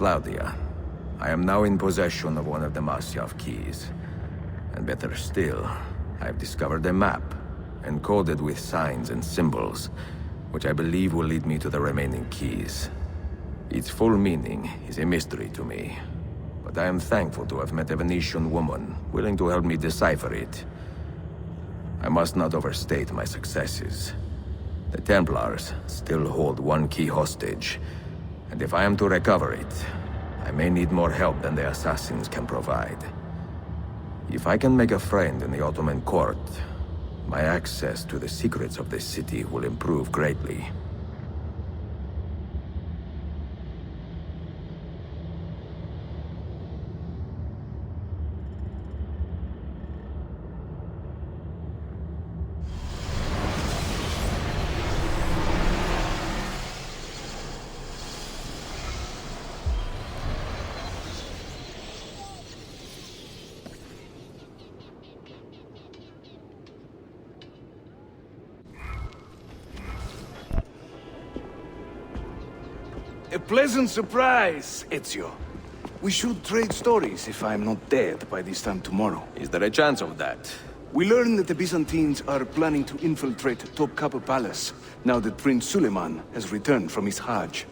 Claudia, I am now in possession of one of the Masyaf keys. And better still, I've discovered a map, encoded with signs and symbols, which I believe will lead me to the remaining keys. Its full meaning is a mystery to me, but I am thankful to have met a Venetian woman willing to help me decipher it. I must not overstate my successes. The Templars still hold one key hostage, and if I am to recover it, I may need more help than the assassins can provide. If I can make a friend in the Ottoman court, my access to the secrets of this city will improve greatly. A pleasant surprise, Ezio. We should trade stories if I'm not dead by this time tomorrow. Is there a chance of that? We learn that the Byzantines are planning to infiltrate Topkapi Palace, now that Prince Suleiman has returned from his Hajj.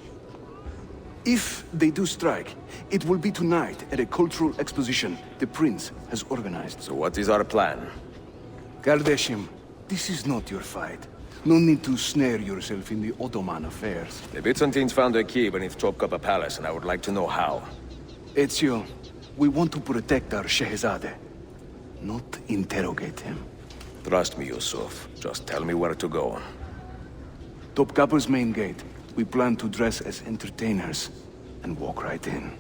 If they do strike, it will be tonight at a cultural exposition the prince has organized. So what is our plan? Kardashim, this is not your fight. No need to snare yourself in the Ottoman affairs. The Byzantines found a key beneath Topkapi Palace, and I would like to know how. Ezio, we want to protect our Shehzade, not interrogate him. Trust me, Yusuf. Just tell me where to go. Topkapi's main gate. We plan to dress as entertainers and walk right in.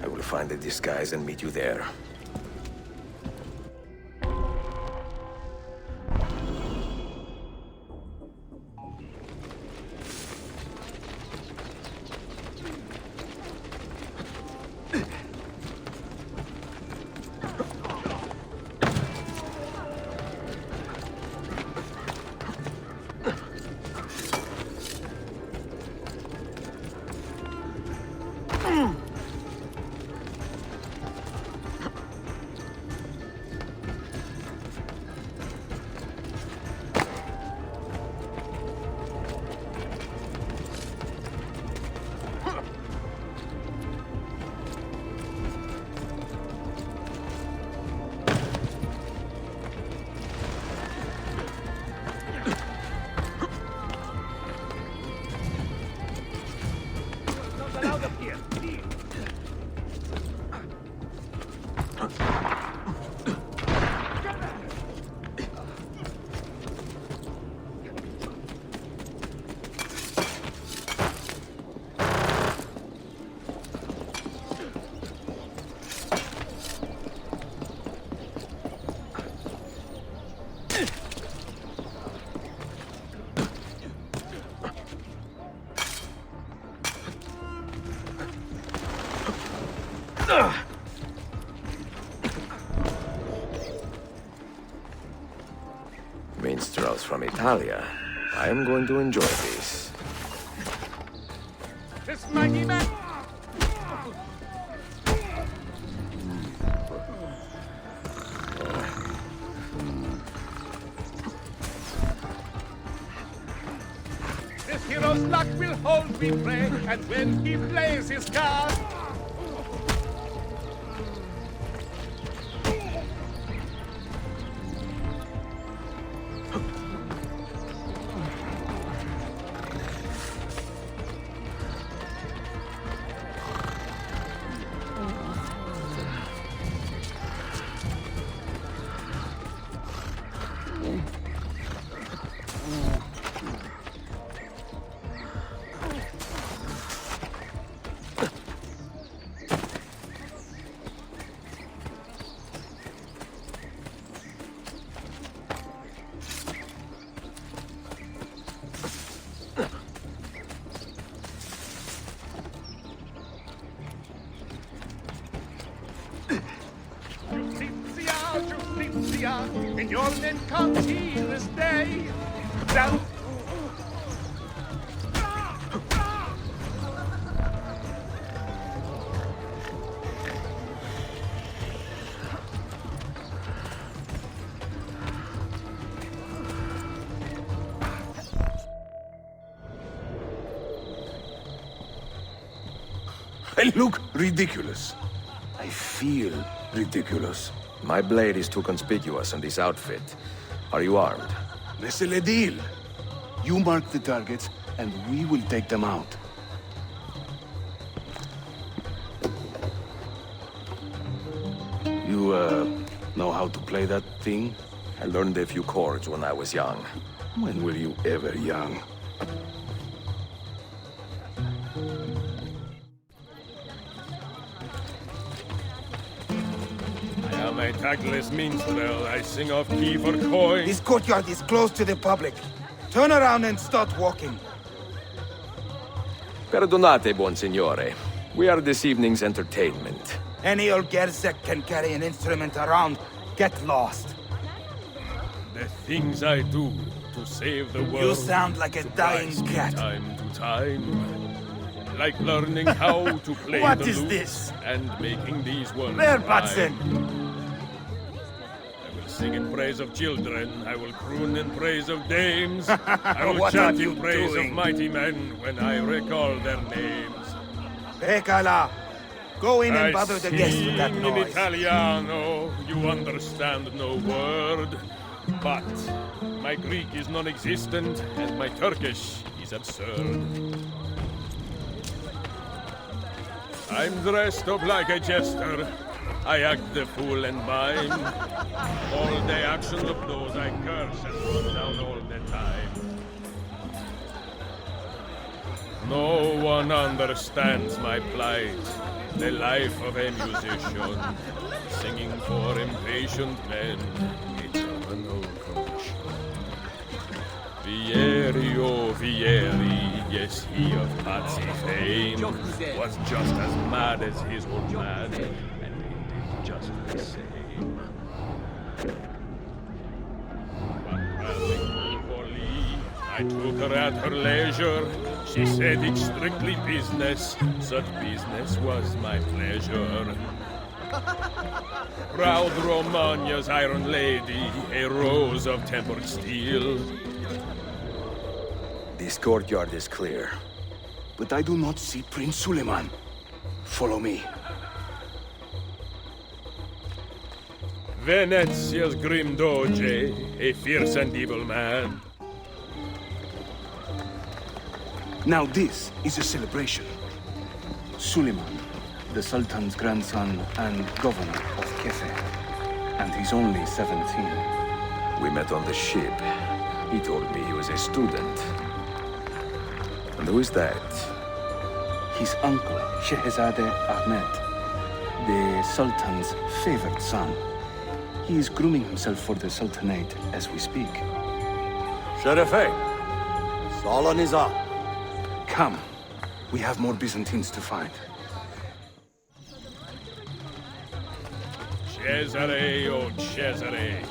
I will find a disguise and meet you there. Minstrels from Italia. I am going to enjoy this. This mighty man! This hero's luck will hold me prey, and when he plays his card, Justitia, in your name come here this day. Down. I look ridiculous. I feel ridiculous. My blade is too conspicuous in this outfit. Are you armed? C'est le deal. You mark the targets, and we will take them out. You, know how to play that thing? I learned a few chords when I was young. When were you ever young? I am a tactless minstrel. I sing off key for coin. This courtyard is closed to the public. Turn around and start walking. Perdonate, buon signore. We are this evening's entertainment. Any old Gerzek can carry an instrument around. Get lost. The things I do to save the world. You sound like a dying surprise me cat. Time to time. Like learning how to play What the is lute this? and making these words Where, rhyme. Batson? I will sing in praise of children. I will croon in praise of dames. I will What chant are you in praise doing? of mighty men when I recall their names. Pekala, go in and I bother the guests with that sing in noise. Italiano. You understand no word. But my Greek is non-existent and my Turkish is absurd. I'm dressed up like a jester. I act the fool and mime. All the actions of those I curse and run down all the time. No one understands my plight. The life of a musician, singing for impatient men. Eternal commission. Vieri, oh Vieri, yes, he of Patsy fame, was just as mad as his old man, and ended just the same. But passing for Lee, I took her at her leisure. She said it's strictly business, such business was my pleasure. Proud Romagna's iron lady, a rose of tempered steel. This courtyard is clear. But I do not see Prince Suleiman. Follow me. Venezia's grim doge, a fierce and evil man. Now this is a celebration. Suleiman, the Sultan's grandson and governor of Kefe. And he's only 17. We met on the ship. He told me he was a student. And who is that? His uncle, Shehzade Ahmed, the Sultan's favored son. He is grooming himself for the Sultanate as we speak. Sherife, Sala Nizam. Come. We have more Byzantines to find. Cesare, oh Cesare,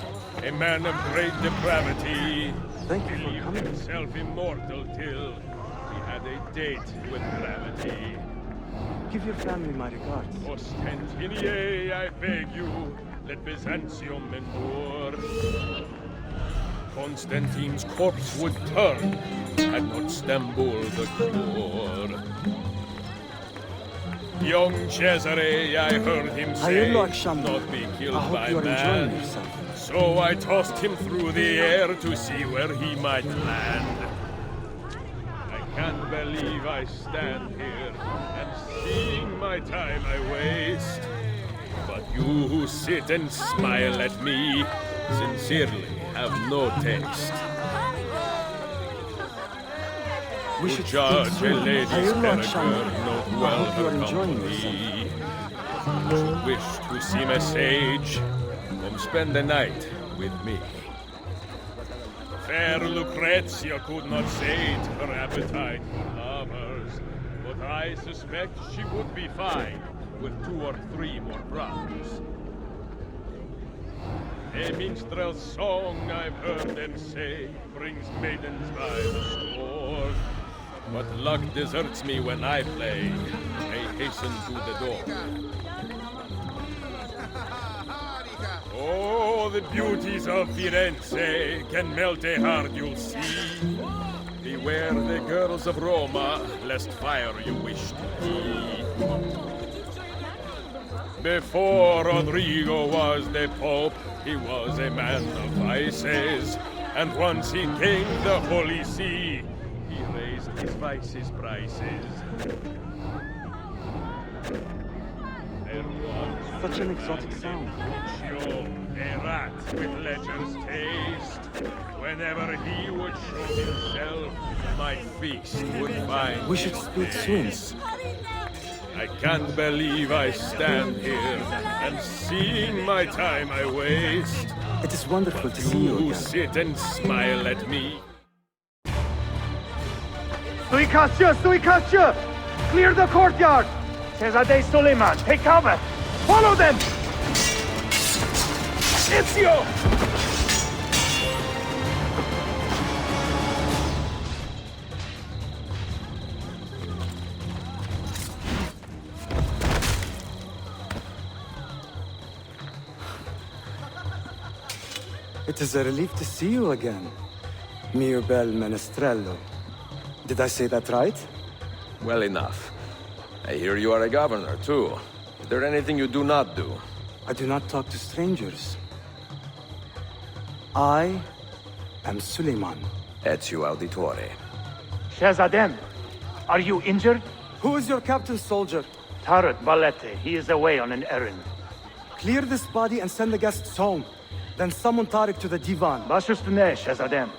a man of great depravity. Thank you for Believed coming. himself immortal till he had a date with gravity. Give your family my regards. Ostentinier, I beg you, let Byzantium endure. Constantine's corpse would turn, had not Stambul the cure. Young Cesare, I heard him say, Hayırlı akşamlar. not be killed I hope by you are enjoying man. yourself. So I tossed him through the air to see where he might land. I can't believe I stand here and seeing my time I waste. But you who sit and smile at me sincerely have no taste. We To should judge speak a soon. lady's Hayırlı character, akşamlar. note I well hope you are her enjoying company. You should wish to seem a sage, come spend the night with me. Fair Lucrezia could not sate her appetite for lovers, but I suspect she would be fine with 2 or 3 more brothers. A minstrel's song, I've heard them say, brings maidens by the score. But luck deserts me when I play. I hasten to the door. Oh, the beauties of Firenze can melt a heart, you'll see. Beware the girls of Roma, lest fire you wish to be. Before Rodrigo was the Pope, he was a man of vices. And once he gained the Holy See, he raised his vices' prices. There was Such an exotic sound. Lucio, a rat with lecher's taste. Whenever he would show himself, my feast would find We should its speak day. soon. I can't believe I stand here and seeing my time I waste. It is wonderful to see you You again. sit and smile at me. Suikastya! Clear the courtyard! Shehzade Suleiman, take cover! Follow them! Ezio! It is a relief to see you again. Mio bel menestrello. Did I say that right? Well enough. I hear you are a governor, too. Is there anything you do not do? I do not talk to strangers. I am Suleiman. Ezio Auditore. Shehzadem, are you injured? Who is your captain, soldier? Tarik Valete, he is away on an errand. Clear this body and send the guests home. Then summon Tarik to the divan. Bashustane, Shehzadem.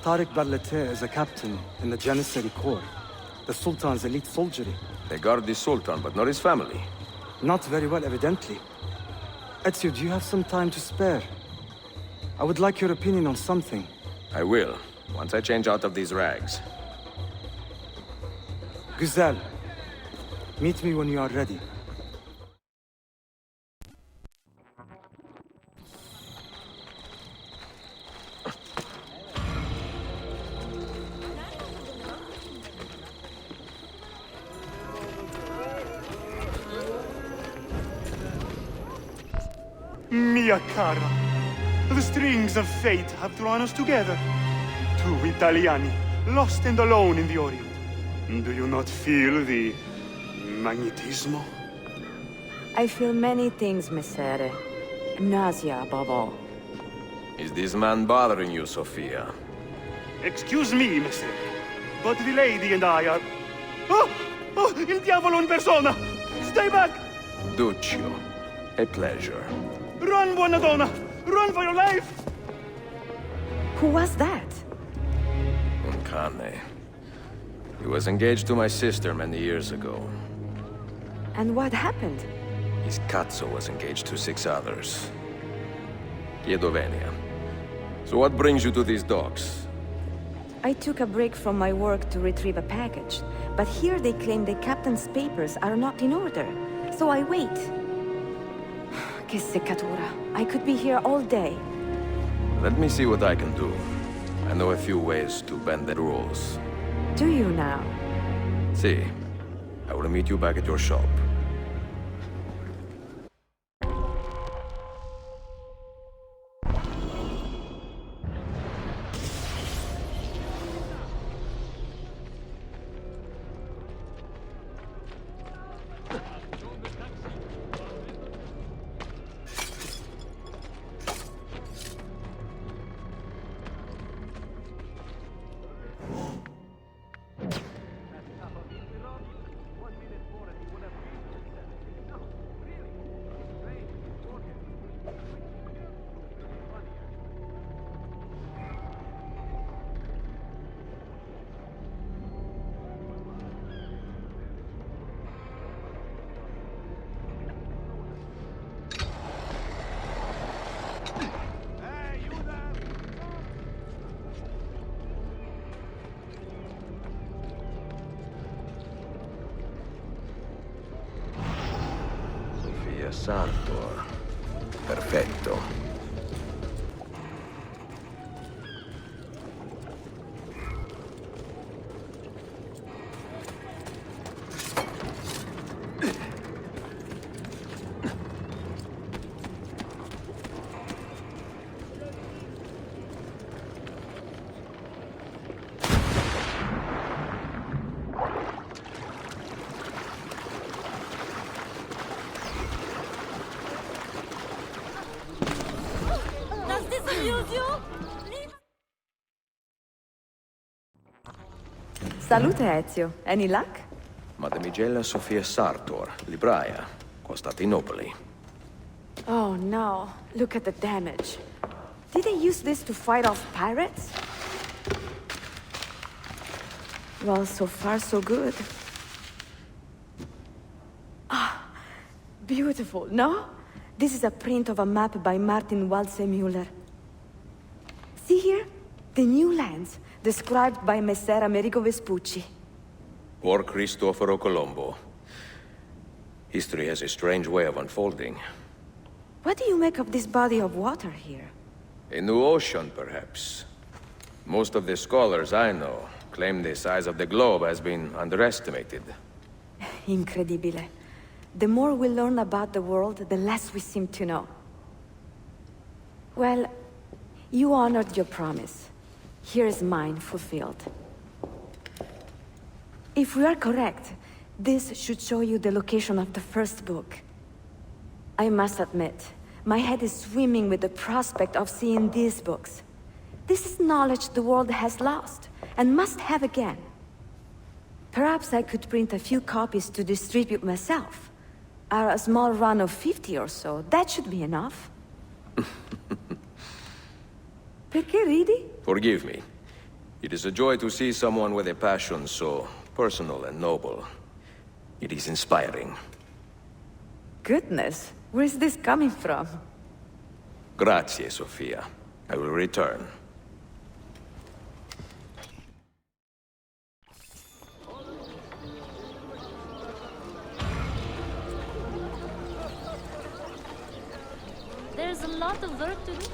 Tarik Barlete is a captain in the Janissary Corps, the Sultan's elite soldiery. They guard the Sultan, but not his family. Not very well, evidently. Ezio, do you have some time to spare? I would like your opinion on something. I will, once I change out of these rags. Güzel. Meet me when you are ready. Mia cara, the strings of fate have drawn us together. Two Italiani, lost and alone in the Orient. Do you not feel the magnetismo? I feel many things, Messere. Nausea above all. Is this man bothering you, Sophia? Excuse me, Messer, but the lady and I are... Oh! Oh, il diavolo in persona! Stay back! Duccio. A pleasure. Run, buona donna! Run for your life! Who was that? Un cane. He was engaged to my sister many years ago. And what happened? His cazzo was engaged to 6 others. Chiedovenia. So what brings you to these docks? I took a break from my work to retrieve a package, but here they claim the captain's papers are not in order. So I wait. Che seccatura. I could be here all day. Let me see what I can do. I know a few ways to bend the rules. Do you now? See, I will meet you back at your shop. Sartor. Perfetto. Salute, Ezio. Any luck? Mademoiselle Sofia Sartor, Libraia, Costantinopoli. Oh no, look at the damage. Did they use this to fight off pirates? Well, so far so good. Ah, beautiful, no? This is a print of a map by Martin Waldseemüller. See here? The new lands, described by Messer Amerigo Vespucci. Or Cristoforo Colombo. History has a strange way of unfolding. What do you make of this body of water here? A new ocean, perhaps. Most of the scholars I know claim the size of the globe has been underestimated. Incredibile. The more we learn about the world, the less we seem to know. Well, you honored your promise. Here is mine fulfilled. If we are correct, this should show you the location of the first book. I must admit, my head is swimming with the prospect of seeing these books. This is knowledge the world has lost, and must have again. Perhaps I could print a few copies to distribute myself. A small run of 50 or so, that should be enough. Perché ridi? Forgive me. It is a joy to see someone with a passion so personal and noble. It is inspiring. Goodness, where is this coming from? Grazie, Sofia. I will return. There's a lot of work to do.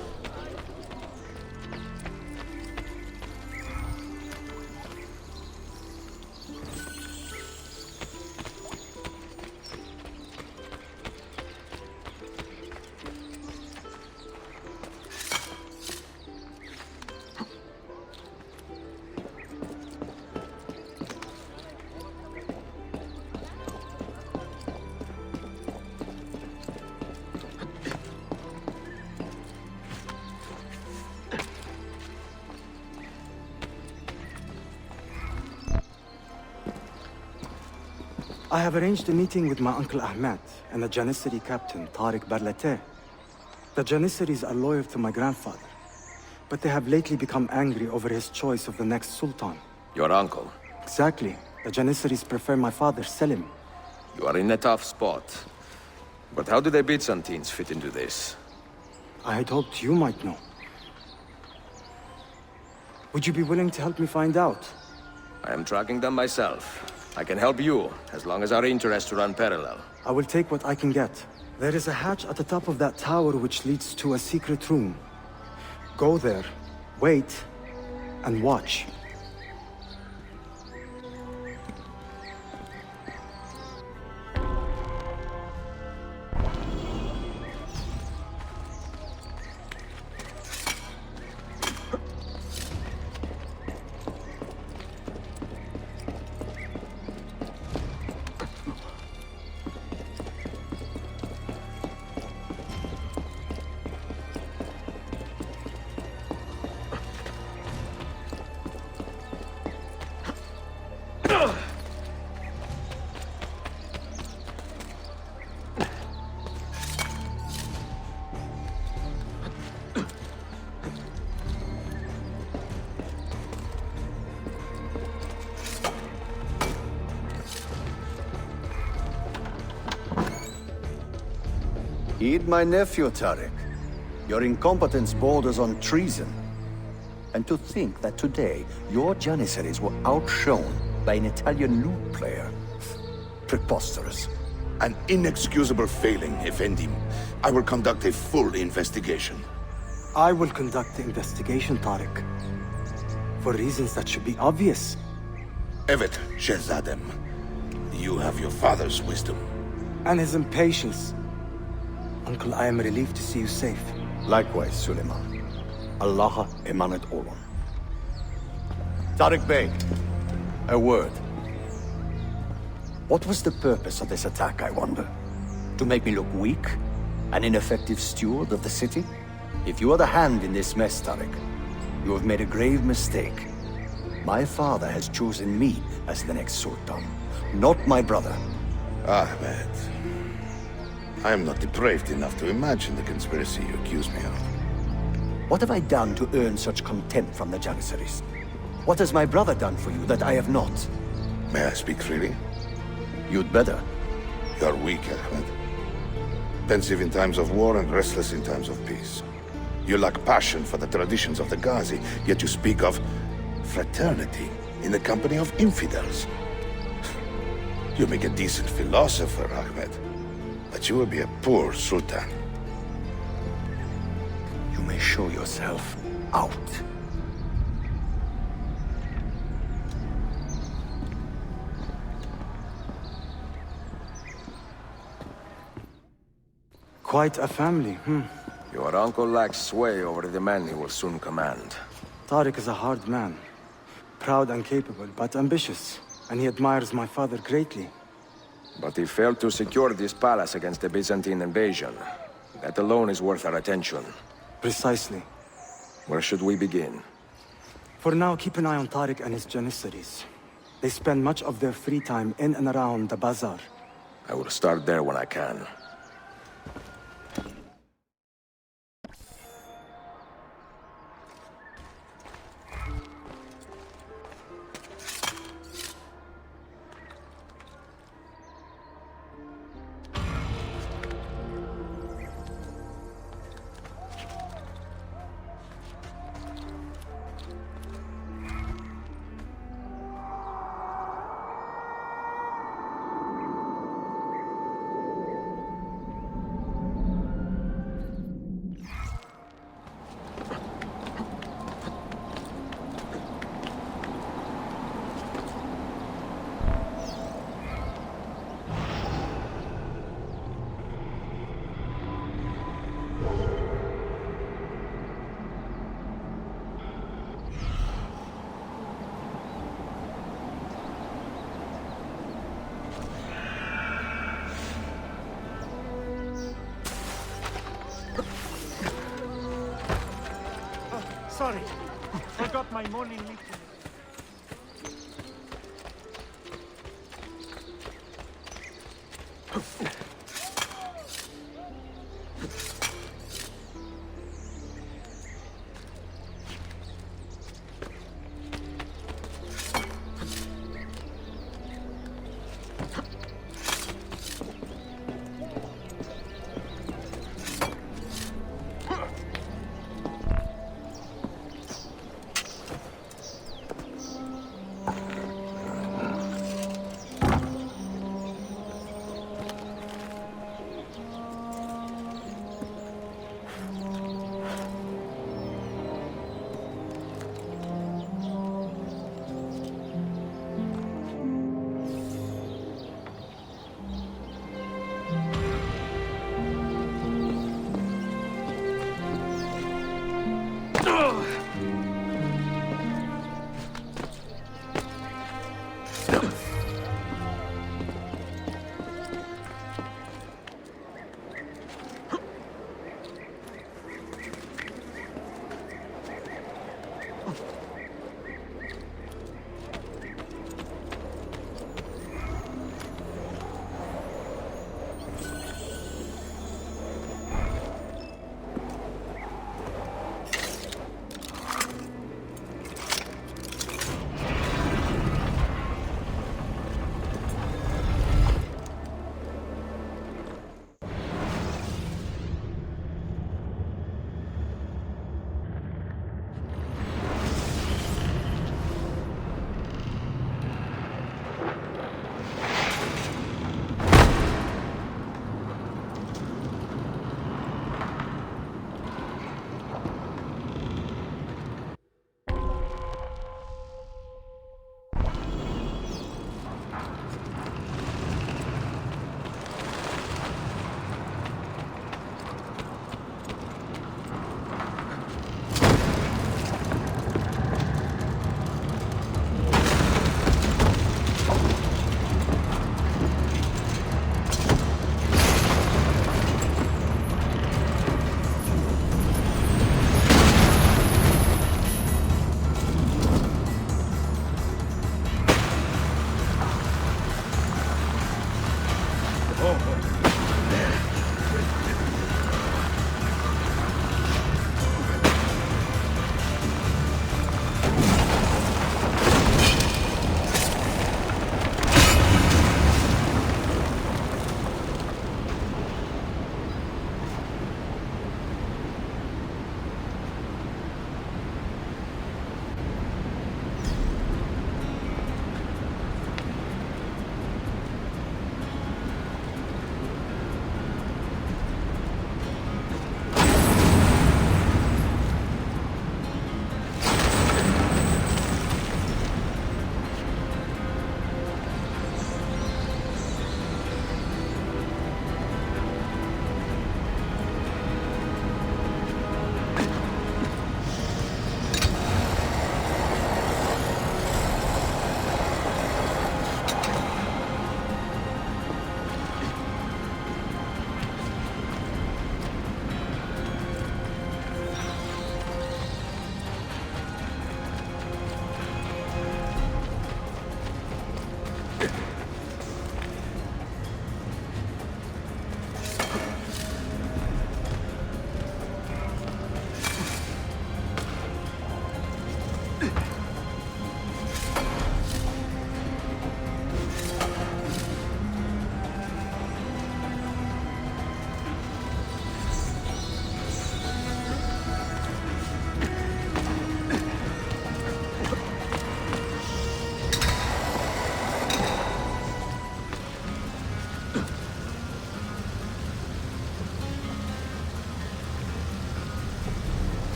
I have arranged a meeting with my uncle Ahmed and the Janissary captain, Tariq Barlate. The Janissaries are loyal to my grandfather, but they have lately become angry over his choice of the next sultan. Your uncle? Exactly. The Janissaries prefer my father, Selim. You are in a tough spot. But how do the Byzantines fit into this? I had hoped you might know. Would you be willing to help me find out? I am tracking them myself. I can help you, as long as our interests run parallel. I will take what I can get. There is a hatch at the top of that tower which leads to a secret room. Go there, wait, and watch. Heed my nephew, Tariq. Your incompetence borders on treason. And to think that today, your Janissaries were outshone by an Italian lute player. Preposterous. An inexcusable failing, Effendi. I will conduct a full investigation. I will conduct the investigation, Tariq. For reasons that should be obvious. Evet, Shehzadem. You have your father's wisdom. And his impatience. Uncle, I am relieved to see you safe. Likewise, Suleiman. Allah emanat olun. Tariq Bey, a word. What was the purpose of this attack, I wonder? To make me look weak? An ineffective steward of the city? If you are the hand in this mess, Tariq, you have made a grave mistake. My father has chosen me as the next Sultan, not my brother. Ahmed, I am not depraved enough to imagine the conspiracy you accuse me of. What have I done to earn such contempt from the Janissaries? What has my brother done for you that I have not? May I speak freely? You'd better. You are weak, Ahmed. Pensive in times of war and restless in times of peace. You lack passion for the traditions of the Ghazi, yet you speak of fraternity in the company of infidels. You make a decent philosopher, Ahmed, but you will be a poor sultan. You may show yourself out. Quite a family, Your uncle lacks sway over the men he will soon command. Tariq is a hard man. Proud and capable, but ambitious. And he admires my father greatly. But he failed to secure this palace against the Byzantine invasion. That alone is worth our attention. Precisely. Where should we begin? For now, keep an eye on Tariq and his Janissaries. They spend much of their free time in and around the bazaar. I will start there when I can. Sorry, forgot my morning meeting.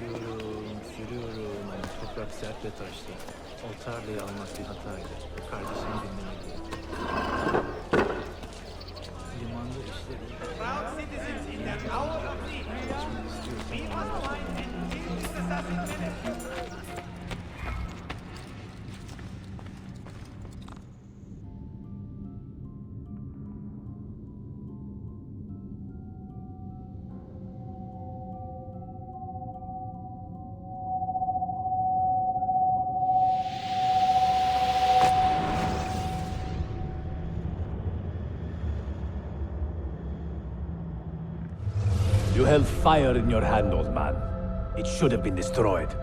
Sürüyorum, sürüyorum. Toprak sert ve taşlı. O tarlayı almak bir hataydı. Kardeşimi dinlemeliyim. Limanda işleri... Proud citizens in their hour of need. We must find and kill this assassin menace. You held fire in your hand, old man. It should have been destroyed.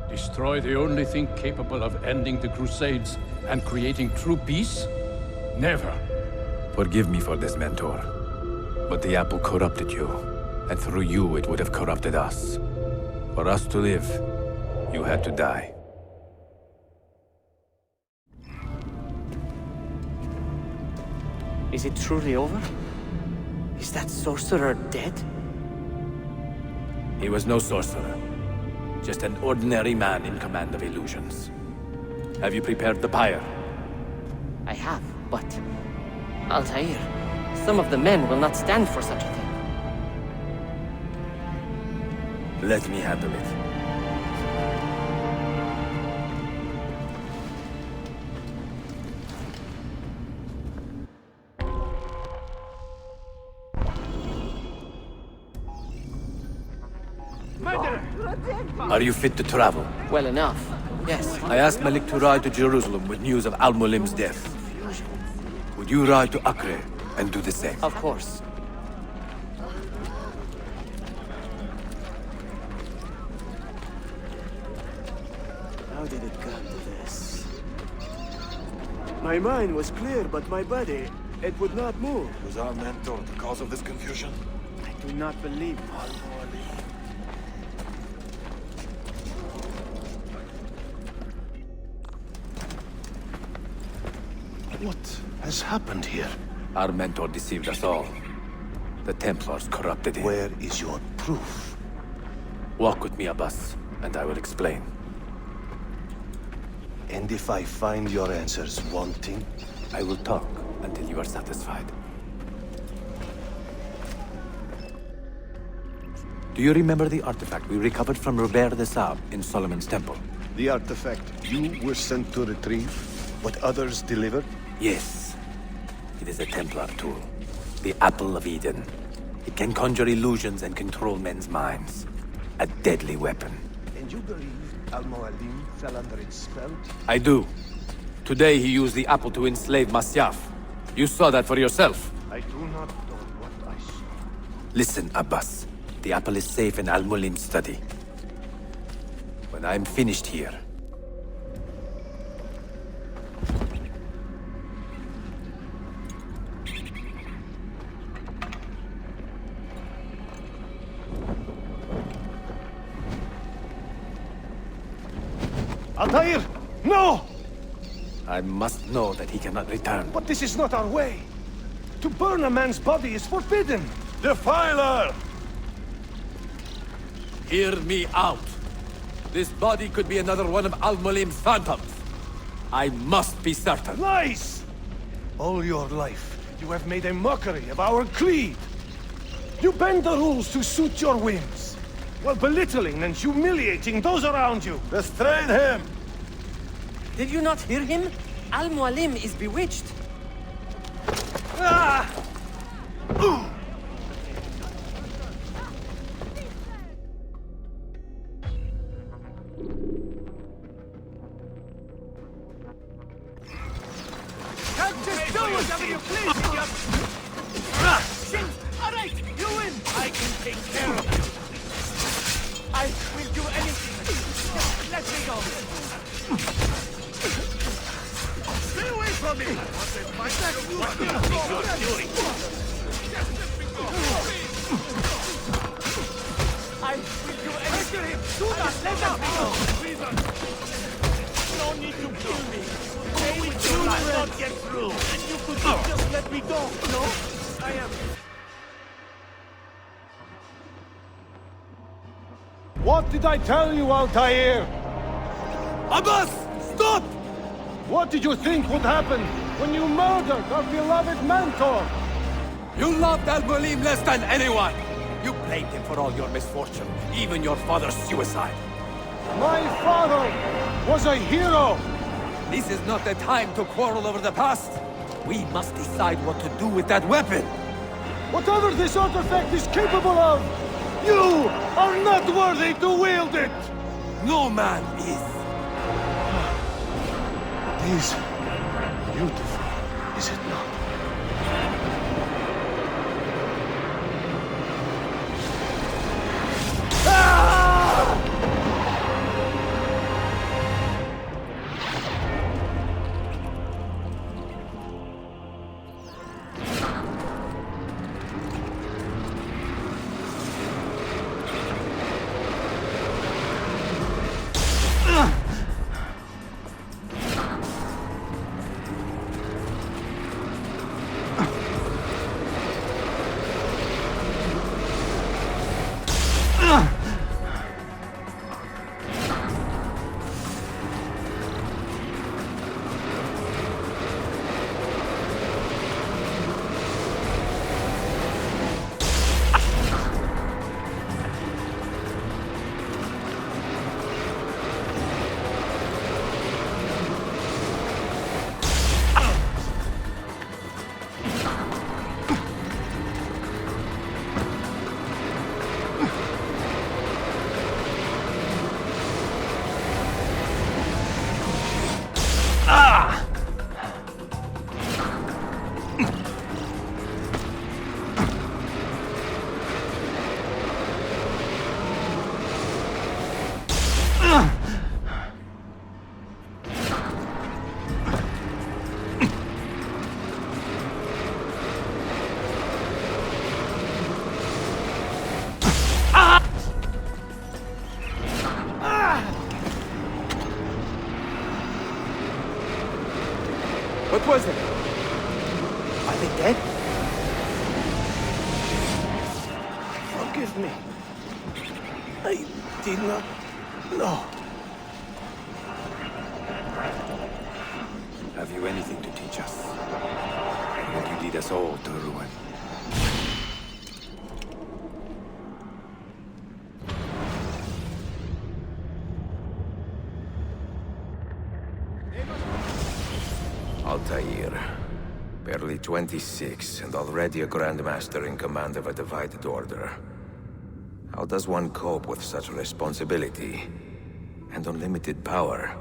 Destroy the only thing capable of ending the Crusades and creating true peace? Never. Forgive me for this, Mentor. But the apple corrupted you, and through you it would have corrupted us. For us to live, you had to die. Is it truly over? Is that sorcerer dead? He was no sorcerer. Just an ordinary man in command of illusions. Have you prepared the pyre? I have, but... Altair, some of the men will not stand for such a thing. Let me handle it. Are you fit to travel? Well enough, yes. I asked Malik to ride to Jerusalem with news of Al-Mulim's death. Would you ride to Acre and do the same? Of course. How did it come to this? My mind was clear, but my body, it would not move. Was our mentor the cause of this confusion? I do not believe it. What has happened here? Our mentor deceived us all. The Templars corrupted him. Where is your proof? Walk with me, Abbas, and I will explain. And if I find your answers wanting? I will talk until you are satisfied. Do you remember the artifact we recovered from Robert de Sab in Solomon's temple? The artifact you were sent to retrieve, but others delivered? Yes. It is a Templar tool. The Apple of Eden. It can conjure illusions and control men's minds. A deadly weapon. And you believe Al-Mualim fell under its spell? I do. Today he used the apple to enslave Masyaf. You saw that for yourself. I do not know what I saw. Listen, Abbas. The apple is safe in Al-Mulim's study. When I'm finished here, Altair! No! I must know that he cannot return. But this is not our way. To burn a man's body is forbidden. Defiler! Hear me out. This body could be another one of Al-Mulim's phantoms. I must be certain. Lies! All your life, you have made a mockery of our creed. You bend the rules to suit your whims, while belittling and humiliating those around you. Restrain him! Did you not hear him? Al-Mualim is bewitched. Ah! Just do whatever you please, Shit! All right, you win! I can take care of you. I will do anything. Just let me go. Stay away from me! What you're doing? Just let me go. I will do anything. Do not let me go. No need to kill me. You will not get through, and you could just let me go, no? I am... What did I tell you, Altair? Abbas! Stop! What did you think would happen when you murdered our beloved mentor? You loved Al-Mulim less than anyone! You blamed him for all your misfortune, even your father's suicide. My father was a hero! This is not the time to quarrel over the past. We must decide what to do with that weapon. Whatever this artifact is capable of, you are not worthy to wield it! No man is. It is beautiful, is it not? What was it? Are they dead? Forgive me. I did not know. Have you anything to teach us? Or will you lead us all to ruin? Altair. Barely 26 and already a Grandmaster in command of a divided order. How does one cope with such responsibility and unlimited power?